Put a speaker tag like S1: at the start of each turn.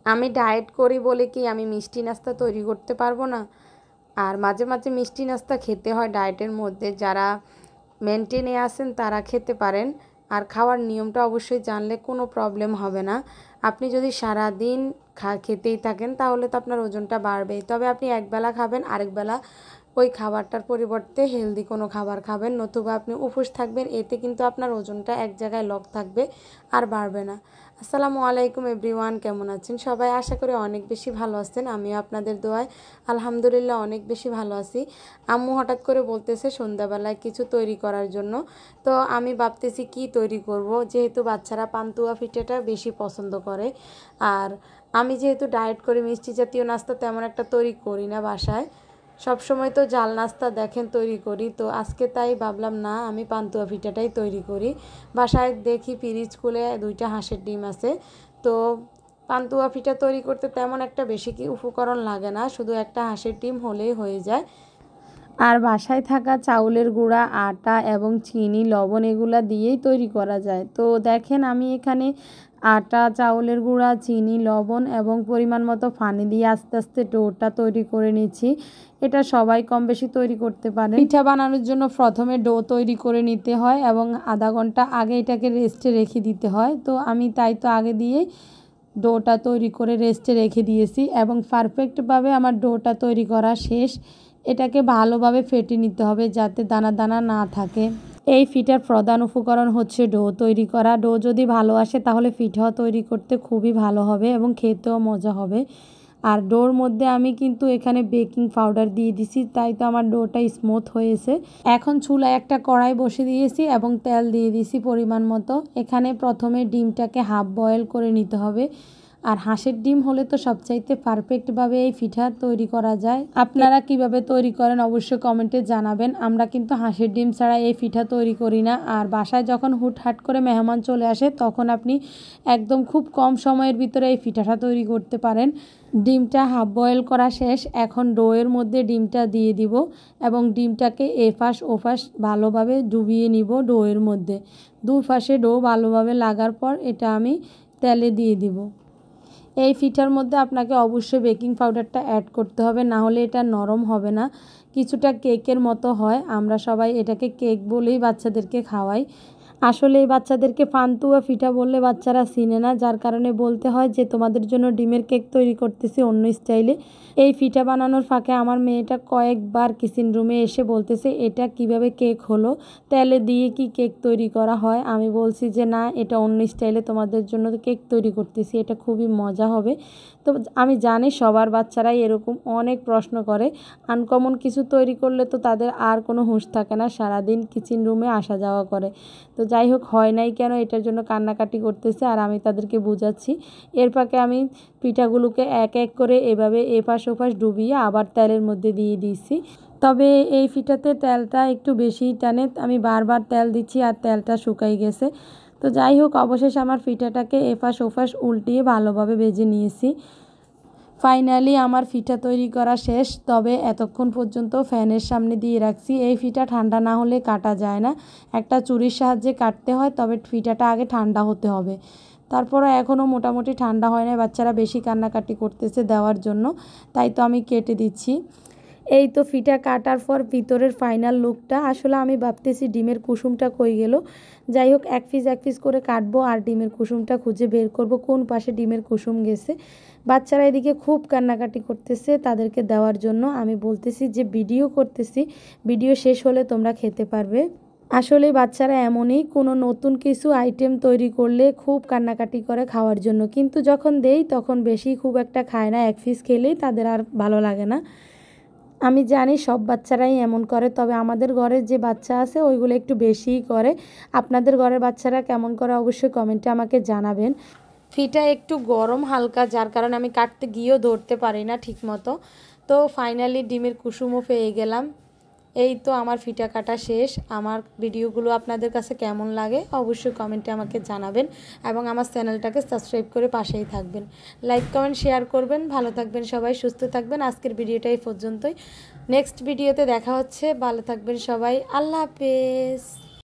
S1: আমি ডায়েট করি বলে কি আমি মিষ্টি নাস্তা তৈরি করতে পারবো না? আর মাঝে মাঝে মিষ্টি নাস্তা খেতে হয় ডায়েটের মধ্যে। যারা মেনটেনে আছেন তারা খেতে পারেন। আর খাওয়ার নিয়মটা অবশ্যই জানলে কোনো প্রবলেম হবে না। আপনি যদি সারাদিন খেতেই থাকেন তাহলে তো আপনার ওজনটা বাড়বেই। তবে আপনি একবেলা খাবেন, আরেকবেলা ওই খাবারটার পরিবর্তে হেলদি কোনো খাবার খাবেন, নতুবা আপনি উপোস থাকবেন। এতে কিন্তু আপনার ওজনটা এক জায়গায় লক থাকবে, আর বাড়বে না। আসসালামু আলাইকুম এভরিওয়ান, কেমন আছেন সবাই? আশা করি অনেক বেশি ভালো আছেন। আমিও আপনাদের দোয়ায় আলহামদুলিল্লাহ অনেক বেশি ভালো আছি। আম্মু হঠাৎ করে বলতেছে সন্ধ্যাবেলায় কিছু তৈরি করার জন্য। তো আমি ভাবতেছি কি তৈরি করব, যেহেতু বাচ্চারা পান্তুয়া পিঠাটা বেশি পছন্দ করে। আর আমি যেহেতু ডায়েট করি, মিষ্টি জাতীয় নাস্তা তেমন একটা তৈরি করি না বাসায়। সব সময় তো জাল নাস্তা দেখেন তৈরি করি। তো আজকে তাই ভাবলাম না, আমি পান্তুয়া পিঠাটাই তৈরি করি। বাসায় দেখি ফ্রিজ খুলে 2টা হাঁসের ডিম আছে। তো পান্তুয়া পিঠা তৈরি করতে তেমন একটা বেশি কি উপকরণ লাগে না, শুধু একটা হাঁসের ডিম হলেই হয়ে যায়। আর বাসায় থাকা চাউলের গুঁড়া, আটা এবং চিনি, লবণ এগুলা দিয়েই তৈরি করা যায়। তো দেখেন আমি এখানে আটা, চাউলের গুঁড়া, চিনি, লবণ এবং পরিমাণ মতো পানি দিয়ে আস্তে আস্তে ডোটা তৈরি করে নিচ্ছি। এটা সবাই কম বেশি তৈরি করতে পারে। পিঠা বানানোর জন্য প্রথমে ডো তৈরি করে নিতে হয় এবং আধা ঘন্টা আগে এটাকে রেস্টে রেখে দিতে হয়। তো আমি তাই তো আগে দিয়ে ডোটা তৈরি করে রেস্টে রেখে দিয়েছি এবং পারফেক্টভাবে আমার ডোটা তৈরি করা শেষ। এটাকে ভালোভাবে ফেটে নিতে হবে যাতে দানা দানা না থাকে। এই পিঠার প্রধান উপকরণ হচ্ছে ডো তৈরি করা। ডো যদি ভালো আসে তাহলে পিঠাও তৈরি করতে খুবই ভালো হবে এবং খেতেও মজা হবে। আর ডোর মধ্যে আমি কিন্তু এখানে বেকিং পাউডার দিয়ে দিছি, তাই তো আমার ডোটা স্মুথ হয়েছে। এখন চুলায় একটা কড়াই বসে দিয়েছি এবং তেল দিয়ে দিছি পরিমাণ মতো। এখানে প্রথমে ডিমটাকে হাফ বয়েল করে নিতে হবে। আর হাঁসের ডিম হলে তো সবচাইতে পারফেক্টভাবে এই পিঠা তৈরি করা যায়। আপনারা কিভাবে তৈরি করেন অবশ্যই কমেন্টে জানাবেন। আমরা কিন্তু হাঁসের ডিম ছাড়া এই পিঠা তৈরি করি না। আর বাসায় যখন হুটহাট করে মেহমান চলে আসে তখন আপনি একদম খুব কম সময়ের ভিতরে এই পিঠাটা তৈরি করতে পারেন। ডিমটা হাফ বয়েল করা শেষ। এখন ডোয়ের মধ্যে ডিমটা দিয়ে দিব এবং ডিমটাকে এপাশ ওপাশ ভালোভাবে ডুবিয়ে নিব ডোয়ের মধ্যে। দুই পাশে ডো ভালোভাবে লাগার পর এটা আমি তেলে দিয়ে দিব। এই পিঠার মধ্যে আপনাকে অবশ্যই বেকিং পাউডারটা অ্যাড করতে হবে, না হলে এটা নরম হবে না, কিছুটা কেকের মতো হয়। আমরা সবাই এটাকে কেক বলেই বাচ্চাদেরকে খাওয়াই। আসলে এই বাচ্চাদেরকে পান্তুয়া পিঠা বললে বাচ্চারা চিনে না, যার কারণে বলতে হয় যে তোমাদের জন্য ডিমের কেক তৈরি করতেছি অন্য স্টাইলে। এই পিঠা বানানোর ফাঁকে আমার মেয়েটা কয়েকবার কিচেন রুমে এসে বলতেছে এটা কিভাবে কেক হলো, তেলে দিয়ে কি কেক তৈরি করা হয়? আমি বলছি যে না, এটা অন্য স্টাইলে তোমাদের জন্য কেক তৈরি করতেছি, এটা খুবই মজা হবে। তো আমি জানি সবার বাচ্চারাই এরকম অনেক প্রশ্ন করে। আনকমন কিছু তৈরি করলে তো তাদের আর কোনো হুঁশ থাকে না, সারাদিন কিচেন রুমে আসা যাওয়া করে। তো যাই হোক, হয় নাই কেন এটার জন্য কান্নাকাটি করতেছে আর আমি তাদেরকে বোঝাচ্ছি। এর ফাঁকে আমি পিঠাগুলোকে এক এক করে এভাবে এপাশ ওপাশ ডুবিয়ে আবার তেলের মধ্যে দিয়ে দিয়েছি। তবে এই পিঠাতে তেলটা একটু বেশিই টানে, আমি বারবার তেল দিচ্ছি আর তেলটা শুকাই গেছে। তো যাই হোক, অবশেষে আমার পিঠাটাকে এপাশ ওপাশ উল্টিয়ে ভালোভাবে ভেজে নিয়েছি। ফাইনালি আমার পিঠা তৈরি করা শেষ। তবে এতক্ষণ পর্যন্ত ফ্যানের সামনে দিয়ে রাখছি। এই পিঠা ঠান্ডা না হলে কাটা যায় না, একটা ছুরির সাহায্যে কাটতে হয়। তবে পিঠাটা আগে ঠান্ডা হতে হবে। তারপরে এখনও মোটামুটি ঠান্ডা হয় না, বাচ্চারা বেশি কান্নাকাটি করতেছে দেওয়ার জন্য, তাই তো আমি কেটে দিচ্ছি। এই তো পিঠা কাটার পর ভিতরের ফাইনাল লুকটা। আসলে আমি ভাবতেছি ডিমের কুসুমটা কই গেল। যাই হোক, এক পিস করে কাটবো আর ডিমের কুসুমটা খুঁজে বের করব কোন পাশে ডিমের কুসুম গেছে। বাচ্চারা এদিকে খুব কান্নাকাটি করতেছে তাদেরকে দেওয়ার জন্য। আমি বলতেছি যে ভিডিও করতেছি, ভিডিও শেষ হলে তোমরা খেতে পারবে। আসলে বাচ্চারা এমনই, কোনো নতুন কিছু আইটেম তৈরি করলে খুব কান্নাকাটি করে খাওয়ার জন্য, কিন্তু যখন দেই তখন বেশি খুব একটা খায় না, এক পিস খেলেই তাদের আর ভালো লাগে না। আমি জানি সব বাচ্চারাই এমন করে, তবে আমাদের ঘরের যে বাচ্চা আছে ওইগুলো একটু বেশিই করে। আপনাদের ঘরের বাচ্চারা কেমন করে অবশ্যই কমেন্টে আমাকে জানাবেন। ফিটা একটু গরম হালকা, যার কারণে আমি কাটতে গিয়েও ধরতে পারি না ঠিক মতো। তো ফাইনালি ডিমের কুসুমও পেয়ে গেলাম। এই তো আমার ফিটা কাটা শেষ। আমার ভিডিওগুলো আপনাদের কাছে কেমন লাগে অবশ্যই কমেন্টে আমাকে জানাবেন এবং আমার চ্যানেলটাকে সাবস্ক্রাইব করে পাশেই থাকবেন। লাইক কমেন্ট শেয়ার করবেন। ভালো থাকবেন সবাই, সুস্থ থাকবেন। আজকের ভিডিওটা এই পর্যন্তই। নেক্সট ভিডিওতে দেখা হচ্ছে। ভালো থাকবেন সবাই। আল্লাহ হাফেজ।